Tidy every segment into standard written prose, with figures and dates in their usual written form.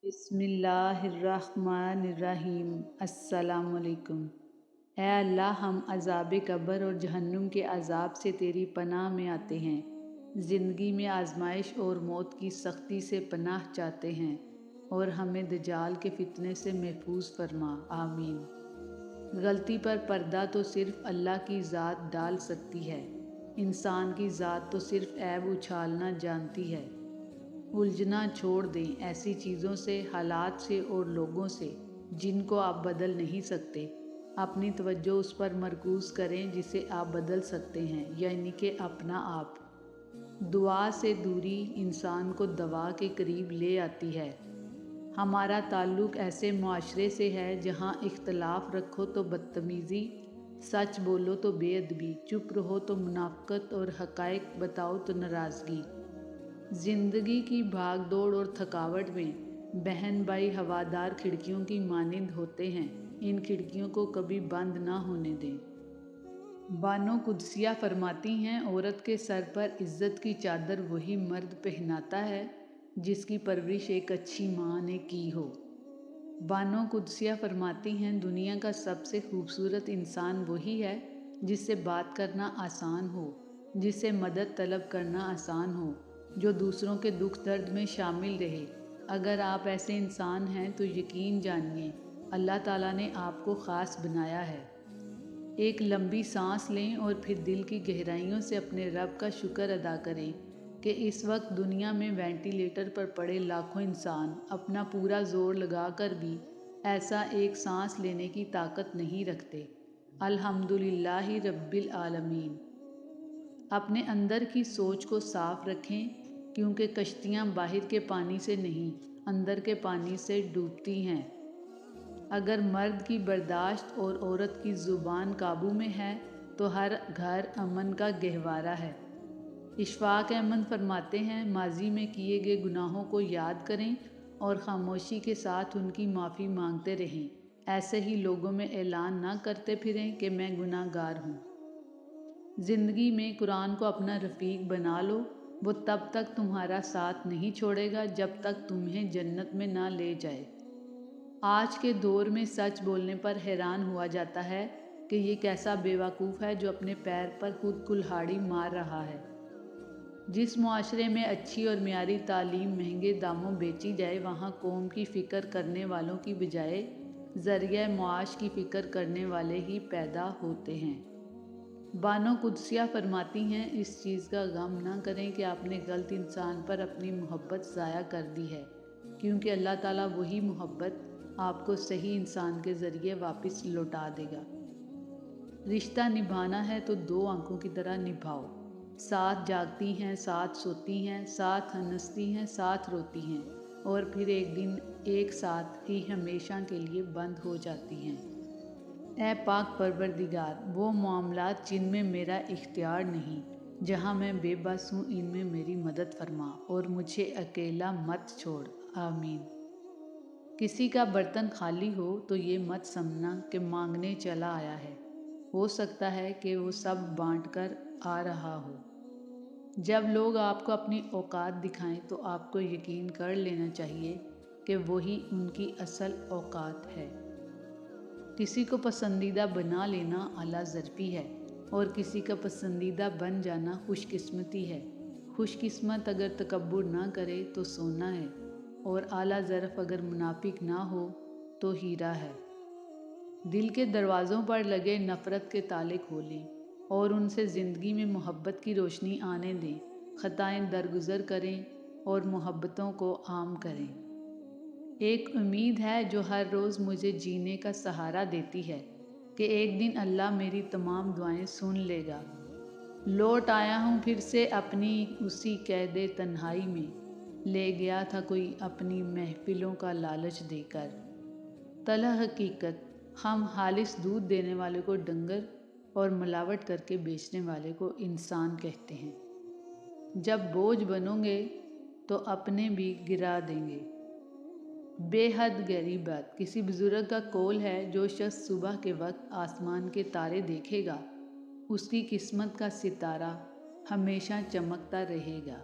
بسم اللہ الرحمن الرحیم۔ السلام علیکم۔ اے اللہ، ہم عذاب قبر اور جہنم کے عذاب سے تیری پناہ میں آتے ہیں۔ زندگی میں آزمائش اور موت کی سختی سے پناہ چاہتے ہیں، اور ہمیں دجال کے فتنے سے محفوظ فرما، آمین۔ غلطی پر پردہ تو صرف اللہ کی ذات ڈال سکتی ہے، انسان کی ذات تو صرف عیب اچھالنا جانتی ہے۔ الجھنا چھوڑ دیں ایسی چیزوں سے، حالات سے اور لوگوں سے جن کو آپ بدل نہیں سکتے۔ اپنی توجہ اس پر مرکوز کریں جسے آپ بدل سکتے ہیں، یعنی کہ اپنا آپ۔ دعا سے دوری انسان کو دوا کے قریب لے آتی ہے۔ ہمارا تعلق ایسے معاشرے سے ہے جہاں اختلاف رکھو تو بدتمیزی، سچ بولو تو بے ادبی، چپ رہو تو منافقت اور حقائق بتاؤ تو ناراضگی۔ زندگی کی بھاگ دوڑ اور تھکاوٹ میں بہن بھائی ہوادار کھڑکیوں کی مانند ہوتے ہیں، ان کھڑکیوں کو کبھی بند نہ ہونے دیں۔ بانو قدسیہ فرماتی ہیں، عورت کے سر پر عزت کی چادر وہی مرد پہناتا ہے جس کی پرورش ایک اچھی ماں نے کی ہو۔ بانو قدسیہ فرماتی ہیں، دنیا کا سب سے خوبصورت انسان وہی ہے جس سے بات کرنا آسان ہو، جس سے مدد طلب کرنا آسان ہو، جو دوسروں کے دکھ درد میں شامل رہے۔ اگر آپ ایسے انسان ہیں تو یقین جانیے اللہ تعالیٰ نے آپ کو خاص بنایا ہے۔ ایک لمبی سانس لیں اور پھر دل کی گہرائیوں سے اپنے رب کا شکر ادا کریں کہ اس وقت دنیا میں وینٹیلیٹر پر پڑے لاکھوں انسان اپنا پورا زور لگا کر بھی ایسا ایک سانس لینے کی طاقت نہیں رکھتے۔ الحمدللہ رب العالمین۔ اپنے اندر کی سوچ کو صاف رکھیں، کیونکہ کشتیاں باہر کے پانی سے نہیں، اندر کے پانی سے ڈوبتی ہیں۔ اگر مرد کی برداشت اور عورت کی زبان قابو میں ہے تو ہر گھر امن کا گہوارہ ہے۔ اشفاق احمد فرماتے ہیں، ماضی میں کیے گئے گناہوں کو یاد کریں اور خاموشی کے ساتھ ان کی معافی مانگتے رہیں۔ ایسے ہی لوگوں میں اعلان نہ کرتے پھریں کہ میں گناہ گار ہوں۔ زندگی میں قرآن کو اپنا رفیق بنا لو، وہ تب تک تمہارا ساتھ نہیں چھوڑے گا جب تک تمہیں جنت میں نہ لے جائے۔ آج کے دور میں سچ بولنے پر حیران ہوا جاتا ہے کہ یہ کیسا بے وقوف ہے جو اپنے پیر پر خود کلہاڑی مار رہا ہے۔ جس معاشرے میں اچھی اور معیاری تعلیم مہنگے داموں بیچی جائے، وہاں قوم کی فکر کرنے والوں کی بجائے ذریعہ معاش کی فکر کرنے والے ہی پیدا ہوتے ہیں۔ بانو قدسیہ فرماتی ہیں، اس چیز کا غم نہ کریں کہ آپ نے غلط انسان پر اپنی محبت ضائع کر دی ہے، کیونکہ اللہ تعالیٰ وہی محبت آپ کو صحیح انسان کے ذریعے واپس لوٹا دے گا۔ رشتہ نبھانا ہے تو دو آنکھوں کی طرح نبھاؤ۔ ساتھ جاگتی ہیں، ساتھ سوتی ہیں، ساتھ ہنستی ہیں، ساتھ روتی ہیں، اور پھر ایک دن ایک ساتھ ہی ہمیشہ کے لیے بند ہو جاتی ہیں۔ اے پاک پروردگار، وہ معاملات جن میں میرا اختیار نہیں، جہاں میں بے بس ہوں، ان میں میری مدد فرما اور مجھے اکیلا مت چھوڑ، آمین۔ کسی کا برتن خالی ہو تو یہ مت سمجھنا کہ مانگنے چلا آیا ہے، ہو سکتا ہے کہ وہ سب بانٹ کر آ رہا ہو۔ جب لوگ آپ کو اپنی اوقات دکھائیں تو آپ کو یقین کر لینا چاہیے کہ وہی ان کی اصل اوقات ہے۔ کسی کو پسندیدہ بنا لینا اعلیٰ ظرفی ہے، اور کسی کا پسندیدہ بن جانا خوش قسمتی ہے۔ خوش قسمت اگر تکبر نہ کرے تو سونا ہے، اور اعلیٰ ظرف اگر منافق نہ ہو تو ہیرا ہے۔ دل کے دروازوں پر لگے نفرت کے تالے کھولیں اور ان سے زندگی میں محبت کی روشنی آنے دیں۔ خطائیں درگزر کریں اور محبتوں کو عام کریں۔ ایک امید ہے جو ہر روز مجھے جینے کا سہارا دیتی ہے کہ ایک دن اللہ میری تمام دعائیں سن لے گا۔ لوٹ آیا ہوں پھر سے اپنی اسی قید تنہائی میں، لے گیا تھا کوئی اپنی محفلوں کا لالچ دے کر۔ تلخ حقیقت، ہم خالص دودھ دینے والے کو ڈنگر اور ملاوٹ کر کے بیچنے والے کو انسان کہتے ہیں۔ جب بوجھ بنو گے تو اپنے بھی گرا دیں گے۔ بے حد گہری بات، کسی بزرگ کا قول ہے، جو شخص صبح کے وقت آسمان کے تارے دیکھے گا، اس کی قسمت کا ستارہ ہمیشہ چمکتا رہے گا۔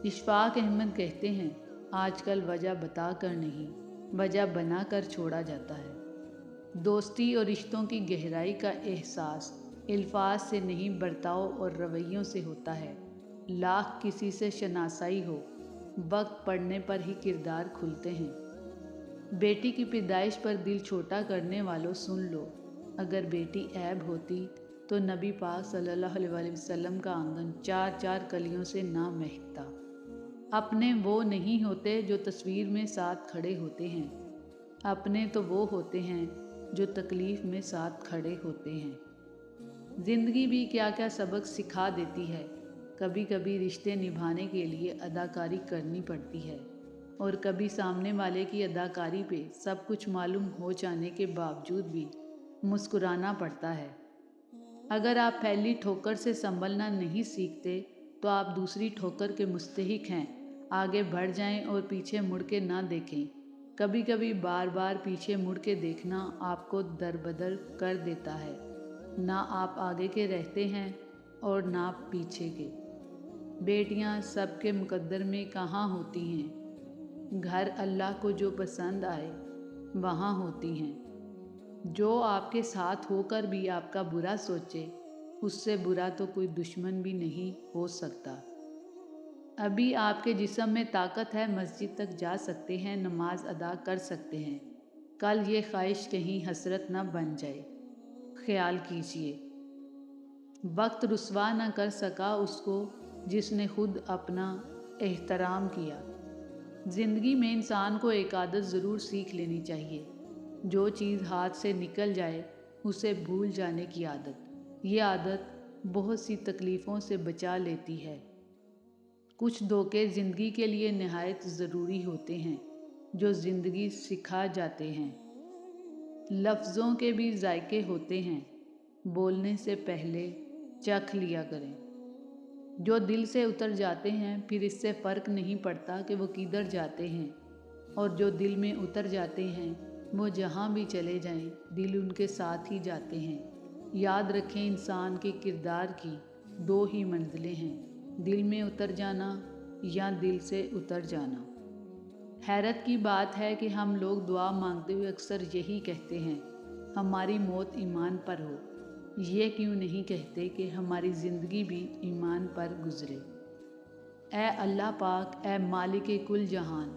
اشفاق احمد کہتے ہیں، آج کل وجہ بتا کر نہیں، وجہ بنا کر چھوڑا جاتا ہے۔ دوستی اور رشتوں کی گہرائی کا احساس الفاظ سے نہیں، برتاؤ اور رویوں سے ہوتا ہے۔ لاکھ کسی سے شناسائی ہو، وقت پڑنے پر ہی کردار کھلتے ہیں۔ بیٹی کی پیدائش پر دل چھوٹا کرنے والوں سن لو، اگر بیٹی عیب ہوتی تو نبی پاک صلی اللہ علیہ وسلم کا آنگن 4 کلیوں سے نہ مہکتا۔ اپنے وہ نہیں ہوتے جو تصویر میں ساتھ کھڑے ہوتے ہیں، اپنے تو وہ ہوتے ہیں جو تکلیف میں ساتھ کھڑے ہوتے ہیں۔ زندگی بھی کیا کیا سبق سکھا دیتی ہے۔ کبھی کبھی رشتے نبھانے کے لیے اداکاری کرنی پڑتی ہے، اور کبھی سامنے والے کی اداکاری پہ سب کچھ معلوم ہو جانے کے باوجود بھی مسکرانا پڑتا ہے۔ اگر آپ پہلی ٹھوکر سے سنبھلنا نہیں سیکھتے تو آپ دوسری ٹھوکر کے مستحق ہیں۔ آگے بڑھ جائیں اور پیچھے مڑ کے نہ دیکھیں۔ کبھی کبھی بار بار پیچھے مڑ کے دیکھنا آپ کو دربدر کر دیتا ہے۔ نہ آپ آگے کے رہتے ہیں اور نہ پیچھے کے۔ بیٹیاں سب کے مقدر میں کہاں ہوتی ہیں؟ گھر اللہ کو جو پسند آئے وہاں ہوتی ہیں۔ جو آپ کے ساتھ ہو کر بھی آپ کا برا سوچے، اس سے برا تو کوئی دشمن بھی نہیں ہو سکتا۔ ابھی آپ کے جسم میں طاقت ہے، مسجد تک جا سکتے ہیں، نماز ادا کر سکتے ہیں۔ کل یہ خواہش کہیں حسرت نہ بن جائے۔ خیال کیجیے، وقت رسوا نہ کر سکا اس کو جس نے خود اپنا احترام کیا۔ زندگی میں انسان کو ایک عادت ضرور سیکھ لینی چاہیے، جو چیز ہاتھ سے نکل جائے اسے بھول جانے کی عادت۔ یہ عادت بہت سی تکلیفوں سے بچا لیتی ہے۔ کچھ دھوکے زندگی کے لیے نہایت ضروری ہوتے ہیں، جو زندگی سکھا جاتے ہیں۔ لفظوں کے بھی ذائقے ہوتے ہیں، بولنے سے پہلے چکھ لیا کریں۔ جو دل سے اتر جاتے ہیں پھر اس سے فرق نہیں پڑتا کہ وہ کدھر جاتے ہیں، اور جو دل میں اتر جاتے ہیں وہ جہاں بھی چلے جائیں دل ان کے ساتھ ہی جاتے ہیں۔ یاد رکھیں، انسان کے کردار کی 2 ہی منزلیں ہیں، دل میں اتر جانا یا دل سے اتر جانا۔ حیرت کی بات ہے کہ ہم لوگ دعا مانگتے ہوئے اکثر یہی کہتے ہیں، ہماری موت ایمان پر ہو۔ یہ کیوں نہیں کہتے کہ ہماری زندگی بھی ایمان پر گزرے؟ اے اللہ پاک، اے مالک کل جہان،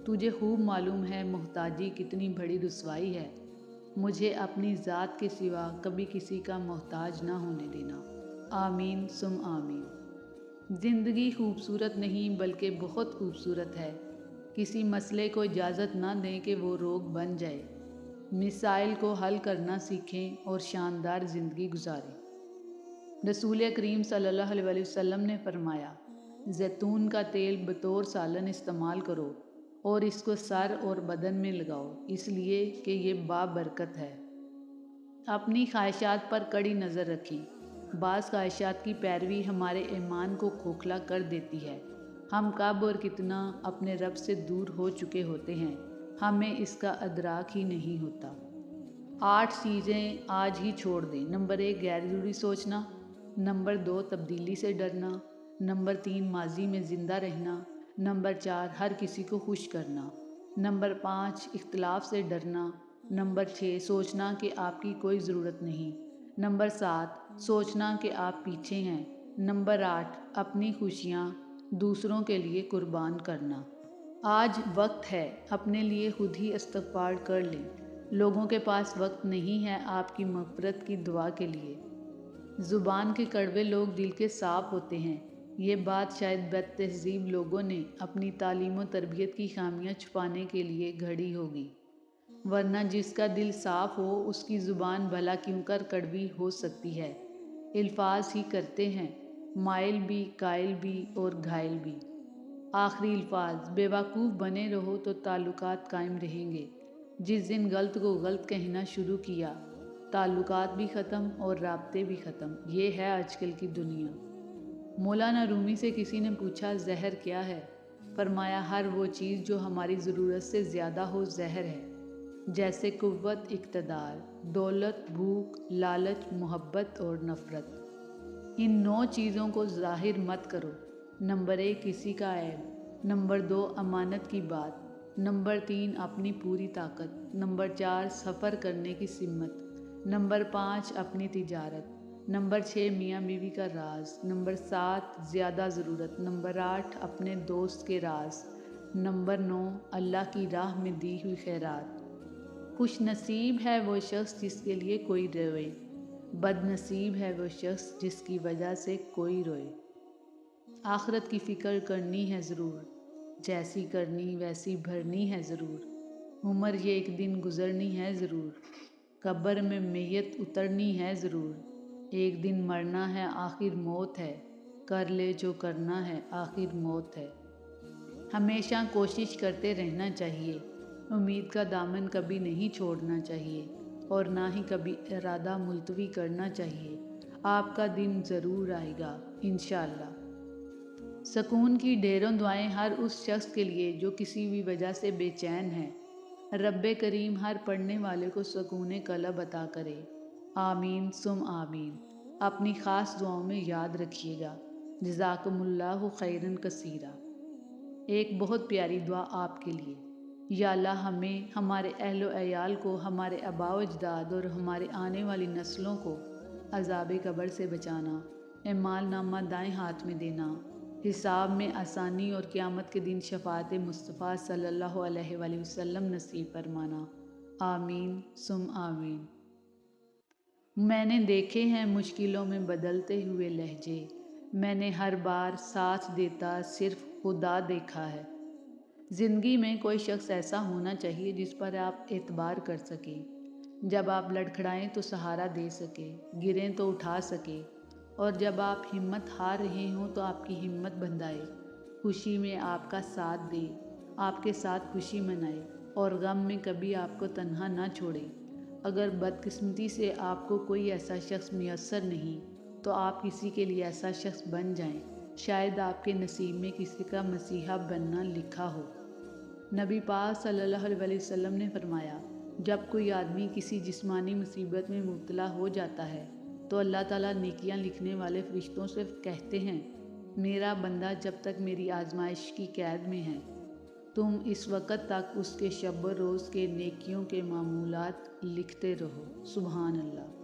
تجھے خوب معلوم ہے محتاجی کتنی بڑی رسوائی ہے۔ مجھے اپنی ذات کے سوا کبھی کسی کا محتاج نہ ہونے دینا۔ آمین ثم آمین۔ زندگی خوبصورت نہیں بلکہ بہت خوبصورت ہے۔ کسی مسئلے کو اجازت نہ دیں کہ وہ روگ بن جائے۔ مسائل کو حل کرنا سیکھیں اور شاندار زندگی گزاریں۔ رسول کریم صلی اللہ علیہ وسلم نے فرمایا، زیتون کا تیل بطور سالن استعمال کرو اور اس کو سر اور بدن میں لگاؤ، اس لیے کہ یہ بابرکت ہے۔ اپنی خواہشات پر کڑی نظر رکھیں۔ بعض خواہشات کی پیروی ہمارے ایمان کو کھوکھلا کر دیتی ہے۔ ہم کب اور کتنا اپنے رب سے دور ہو چکے ہوتے ہیں، ہمیں اس کا ادراک ہی نہیں ہوتا۔ 8 چیزیں آج ہی چھوڑ دیں۔ نمبر 1، غیر ضروری سوچنا۔ نمبر 2، تبدیلی سے ڈرنا۔ نمبر 3، ماضی میں زندہ رہنا۔ نمبر 4، ہر کسی کو خوش کرنا۔ نمبر 5، اختلاف سے ڈرنا۔ نمبر 6، سوچنا کہ آپ کی کوئی ضرورت نہیں۔ نمبر 7، سوچنا کہ آپ پیچھے ہیں۔ نمبر 8، اپنی خوشیاں دوسروں کے لیے قربان کرنا۔ آج وقت ہے، اپنے لیے خود ہی استغفار کر لیں۔ لوگوں کے پاس وقت نہیں ہے آپ کی مغفرت کی دعا کے لیے۔ زبان کے کڑوے لوگ دل کے صاف ہوتے ہیں۔ یہ بات شاید بد تہذیب لوگوں نے اپنی تعلیم و تربیت کی خامیاں چھپانے کے لیے گھڑی ہوگی، ورنہ جس کا دل صاف ہو اس کی زبان بھلا کیوں کر کڑوی ہو سکتی ہے۔ الفاظ ہی کرتے ہیں، مائل بھی، قائل بھی اور گھائل بھی۔ آخری الفاظ، بے وقوف بنے رہو تو تعلقات قائم رہیں گے۔ جس دن غلط کو غلط کہنا شروع کیا، تعلقات بھی ختم اور رابطے بھی ختم۔ یہ ہے آج کل کی دنیا۔ مولانا رومی سے کسی نے پوچھا، زہر کیا ہے؟ فرمایا، ہر وہ چیز جو ہماری ضرورت سے زیادہ ہو زہر ہے، جیسے قوت، اقتدار، دولت، بھوک، لالچ، محبت اور نفرت۔ ان 9 چیزوں کو ظاہر مت کرو۔ نمبر 1، کسی کا عیب۔ نمبر 2 امانت کی بات، نمبر 3 اپنی پوری طاقت، نمبر 4 سفر کرنے کی سمت، نمبر 5 اپنی تجارت، نمبر 6 میاں بیوی کا راز، نمبر 7 زیادہ ضرورت، نمبر 8 اپنے دوست کے راز، نمبر 9 اللہ کی راہ میں دی ہوئی خیرات۔ خوش نصیب ہے وہ شخص جس کے لیے کوئی روئے، بد نصیب ہے وہ شخص جس کی وجہ سے کوئی روئے۔ آخرت کی فکر کرنی ہے ضرور، جیسی کرنی ویسی بھرنی ہے ضرور، عمر یہ ایک دن گزرنی ہے ضرور، قبر میں میت اترنی ہے ضرور، ایک دن مرنا ہے آخر موت ہے، کر لے جو کرنا ہے آخر موت ہے۔ ہمیشہ کوشش کرتے رہنا چاہیے، امید کا دامن کبھی نہیں چھوڑنا چاہیے، اور نہ ہی کبھی ارادہ ملتوی کرنا چاہیے۔ آپ کا دن ضرور آئے گا انشاءاللہ۔ سکون کی ڈھیروں دعائیں ہر اس شخص کے لیے جو کسی بھی وجہ سے بے چین ہے۔ رب کریم ہر پڑھنے والے کو سکون قلب عطا کرے، آمین ثم آمین۔ اپنی خاص دعاؤں میں یاد رکھیے گا۔ جزاکم اللہ خیرا کثیرا۔ ایک بہت پیاری دعا آپ کے لیے۔ یا اللہ ہمیں، ہمارے اہل و عیال کو، ہمارے آباء و اجداد اور ہمارے آنے والی نسلوں کو عذاب قبر سے بچانا، اعمال نامہ دائیں ہاتھ میں دینا، حساب میں آسانی اور قیامت کے دن شفاعت مصطفیٰ صلی اللہ علیہ وآلہ وسلم نصیب فرمانا، آمین ثم آمین۔ میں نے دیکھے ہیں مشکلوں میں بدلتے ہوئے لہجے، میں نے ہر بار ساتھ دیتا صرف خدا دیکھا ہے۔ زندگی میں کوئی شخص ایسا ہونا چاہیے جس پر آپ اعتبار کر سکیں، جب آپ لڑکھڑائیں تو سہارا دے سکے، گریں تو اٹھا سکے، اور جب آپ ہمت ہار رہے ہوں تو آپ کی ہمت بندھائے، خوشی میں آپ کا ساتھ دے، آپ کے ساتھ خوشی منائے، اور غم میں کبھی آپ کو تنہا نہ چھوڑے۔ اگر بدقسمتی سے آپ کو کوئی ایسا شخص میسر نہیں تو آپ کسی کے لیے ایسا شخص بن جائیں، شاید آپ کے نصیب میں کسی کا مسیحا بننا لکھا ہو۔ نبی پاک صلی اللہ علیہ وسلم نے فرمایا، جب کوئی آدمی کسی جسمانی مصیبت میں مبتلا ہو جاتا ہے تو اللہ تعالیٰ نیکیاں لکھنے والے فرشتوں سے کہتے ہیں، میرا بندہ جب تک میری آزمائش کی قید میں ہے، تم اس وقت تک اس کے شب و روز کے نیکیوں کے معمولات لکھتے رہو۔ سبحان اللہ۔